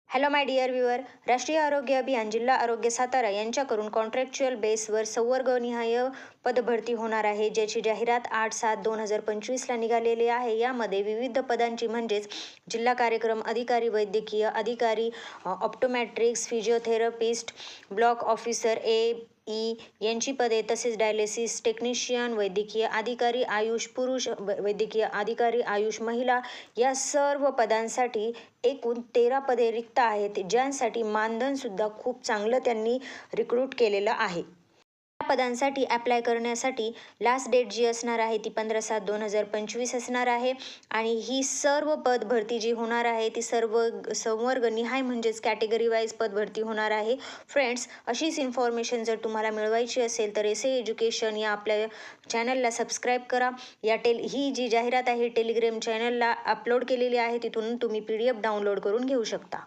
Hello my dear viewer. राष्ट्रीय आरोग्य अभियान जिल्हा आरोग्य सातारा यांच्याकडून कॉन्ट्रॅक्च्युअल बेसवर संवर्गनिहाय पदभरती होणार आहे, ज्याची जाहिरात 8/7/2025ला निघालेली आहे. यामध्ये विविध पदांची म्हणजेच जिल्हा कार्यक्रम अधिकारी, वैद्यकीय अधिकारी, ऑप्टोमॅट्रिक्स, फिजिओथेरपिस्ट, ब्लॉक ऑफिसर AE यांची पदे, तसेच डायलिसिस टेक्निशियन, वैद्यकीय अधिकारी आयुष पुरुष, वैद्यकीय अधिकारी आयुष महिला या सर्व पदांसाठी एकूण 13 पदे रिक्त आहेत, ज्यांसाठी मानधन सुद्धा खूप चांगलं त्यांनी रिक्रूट केलेलं आहे. या पदांसाठी अप्लाय करण्यासाठी लास्ट डेट जी असणार आहे ती 15/7/2025 असणार आहे. आणि ही सर्व पद भरती जी होणार आहे ती सर्व संवर्गनिहाय म्हणजेच कॅटेगरी वाईज पद भरती होणार आहे. फ्रेंड्स, अशीच इन्फॉर्मेशन जर तुम्हाला मिळवायची असेल तर SA एज्युकेशन या आपल्या चॅनलला सबस्क्राईब करा. ही जी जाहिरात आहे टेलिग्राम चॅनलला अपलोड केलेली आहे, तिथून तुम्ही PDF डाउनलोड करून घेऊ शकता.